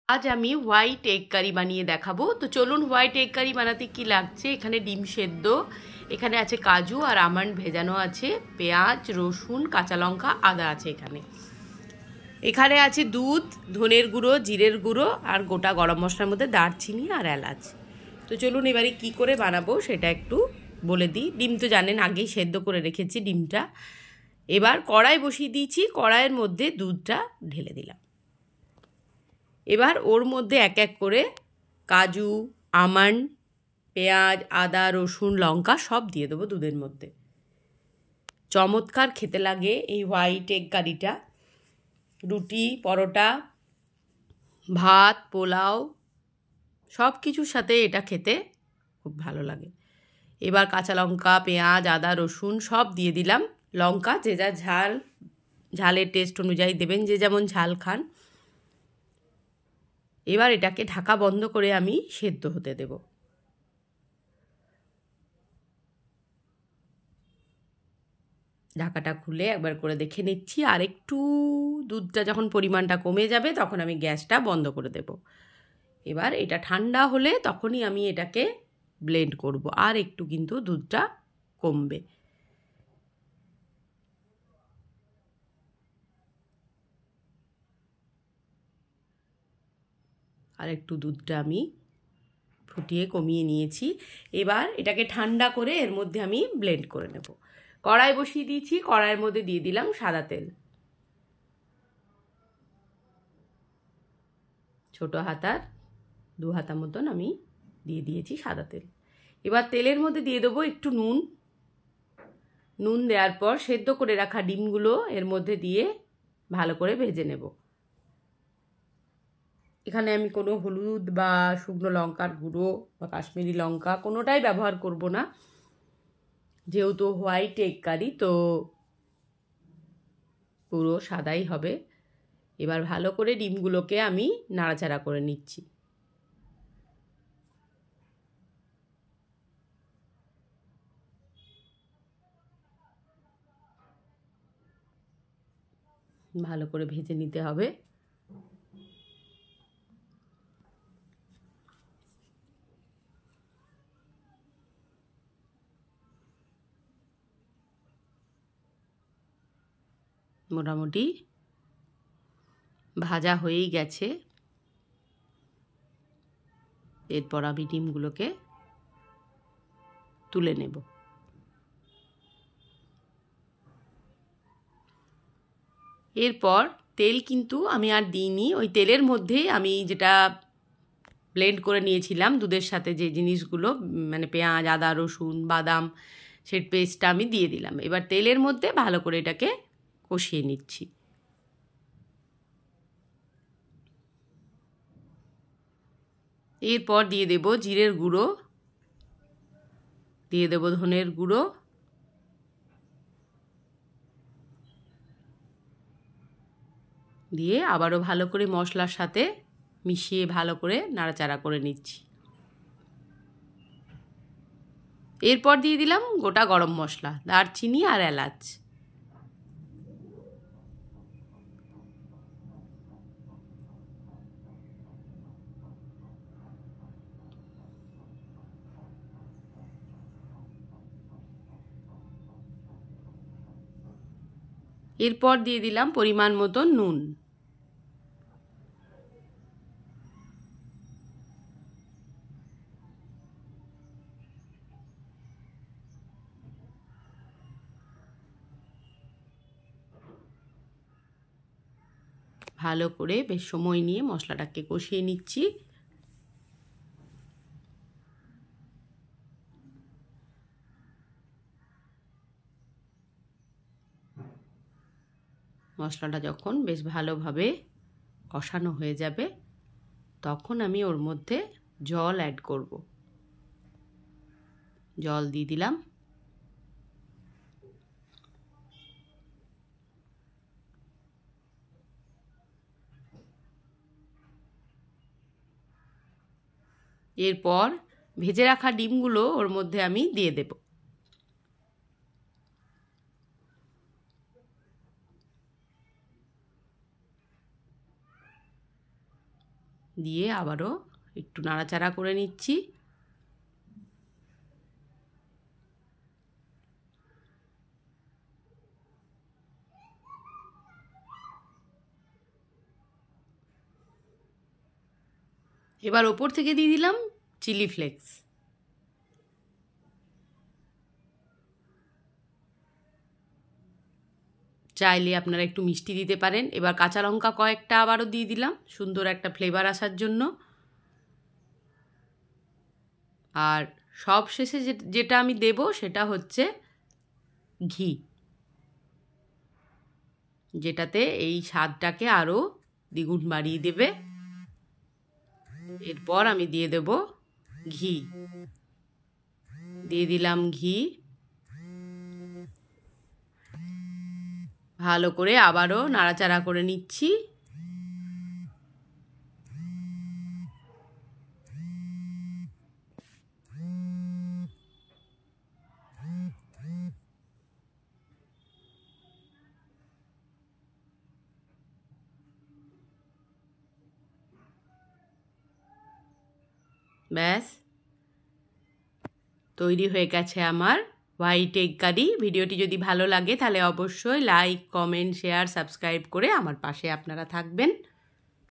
আজ আমি white egg কারি বানিয়ে দেখাবো। তো চলুন হোয়াইট এগ কারি বানাতে কি লাগছে। এখানে ডিম সেদ্ধ, এখানে আছে কাজু আর আমন্ড ভেজানো আছে, পেঁয়াজ, রসুন, কাঁচা লঙ্কা, আদা আছে। এখানে আছে দুধ, ধনের গুঁড়ো, জিরের গুঁড়ো আর গোটা গরম মশলার মধ্যে দারচিনি আর এলাচ। তো চলুন এবারে কি করে বানাবো সেটা একটু বলে দিই। ডিম তো জানেন আগেই সেদ্ধ করে রেখেছি ডিমটা। এবার কড়াই বসিয়ে দিয়েছি, কড়াইয়ের মধ্যে দুধটা ঢেলে দিলাম। এবার ওর মধ্যে এক এক করে কাজু, আমন্ড, পেঁয়াজ, আদা, রসুন, লঙ্কা সব দিয়ে দেবো দুধের মধ্যে। চমৎকার খেতে লাগে এই হোয়াইট এগ কারিটা। রুটি, পরোটা, ভাত, পোলাও সব কিছুর সাথে এটা খেতে খুব ভালো লাগে। এবার কাঁচা লঙ্কা, পেঁয়াজ, আদা, রসুন সব দিয়ে দিলাম। লঙ্কা যে যা ঝালের টেস্ট অনুযায়ী দেবেন, যে যেমন ঝাল খান। এবার এটাকে ঢাকা বন্ধ করে আমি সেদ্ধ হতে দেব। ঢাকাটা খুলে একবার করে দেখে নিচ্ছি, আর একটু দুধটা যখন পরিমাণটা কমে যাবে তখন আমি গ্যাসটা বন্ধ করে দেব। এবার এটা ঠান্ডা হলে তখনই আমি এটাকে ব্লেন্ড করব, আর একটু কিন্তু দুধটা কমবে। আর একটু দুধটা আমি ফুটিয়ে কমিয়ে নিয়েছি। এবার এটাকে ঠান্ডা করে এর মধ্যে আমি ব্লেন্ড করে নেব। কড়াই বসিয়ে দিয়েছি, কড়াইয়ের মধ্যে দিয়ে দিলাম সাদা তেল। ছোট হাতার 2 হাতা মতন আমি দিয়ে দিয়েছি সাদা তেল। এবার তেলের মধ্যে দিয়ে দেবো একটু নুন। নুন দেওয়ার পর সেদ্ধ করে রাখা ডিমগুলো এর মধ্যে দিয়ে ভালো করে ভেজে নেব। এখানে আমি কোনো হলুদ বা শুকনো লঙ্কার গুঁড়ো বা কাশ্মীরি লঙ্কা কোনোটাই ব্যবহার করব না, যেহেতু হোয়াইট এগ কারি, তো পুরো সাদাই হবে। এবার ভালো করে ডিমগুলোকে আমি নাড়াচাড়া করে নিচ্ছি। ভালো করে ভেজে নিতে হবে। মোটামুটি ভাজা হয়েই গেছে। এরপর আমি ডিমগুলোকে তুলে নেব। এরপর তেল কিন্তু আমি আর দিইনি, ওই তেলের মধ্যেই আমি যেটা ব্লেন্ড করে নিয়েছিলাম দুধের সাথে, যে জিনিসগুলো মানে পেঁয়াজ, আদা, রসুন, বাদাম, সেই পেস্টটা আমি দিয়ে দিলাম। এবার তেলের মধ্যে ভালো করে এটাকে কষিয়ে নিচ্ছি। এরপর দিয়ে দেব জিরের গুঁড়ো, দিয়ে দেব ধনের গুঁড়ো, দিয়ে আবারও ভালো করে মশলার সাথে মিশিয়ে ভালো করে নাড়াচাড়া করে নিচ্ছি। এরপর দিয়ে দিলাম গোটা গরম মশলা, দারচিনি আর এলাচ। এরপর দিয়ে দিলাম পরিমাণ মতো নুন। ভালো করে বেশ সময় নিয়ে মশলাটাকে কষিয়ে নিচ্ছি। মশলাটা যখন বেশ ভালোভাবে কষানো হয়ে যাবে তখন আমি ওর মধ্যে জল অ্যাড করব। জল দিয়ে দিলাম। এরপর ভেজে রাখা ডিমগুলো ওর মধ্যে আমি দিয়ে দেব। দিয়ে আবারও একটু নাড়াচাড়া করে নিচ্ছি। এবার ওপর থেকে দিয়ে দিলাম চিলি ফ্লেক্স। চাইলে আপনারা একটু মিষ্টি দিতে পারেন। এবার কাঁচা লঙ্কা কয়েকটা আবারও দিয়ে দিলাম সুন্দর একটা ফ্লেভার আসার জন্য। আর সব শেষে যেটা আমি দেব সেটা হচ্ছে ঘি, যেটাতে এই স্বাদটাকে আরও দ্বিগুণ বাড়িয়ে দেবে। এরপর আমি দিয়ে দেব ঘি, দিয়ে দিলাম ঘি। ভালো করে আবারও নাড়াচাড়া করে নিচ্ছি। ব্যাস তৈরি হয়ে গেছে আমার হোয়াইট এগ কারি। ভিডিওটি যদি ভালো লাগে তাহলে অবশ্যই লাইক, কমেন্ট, শেয়ার, সাবস্ক্রাইব করে আমার পাশে আপনারা থাকবেন।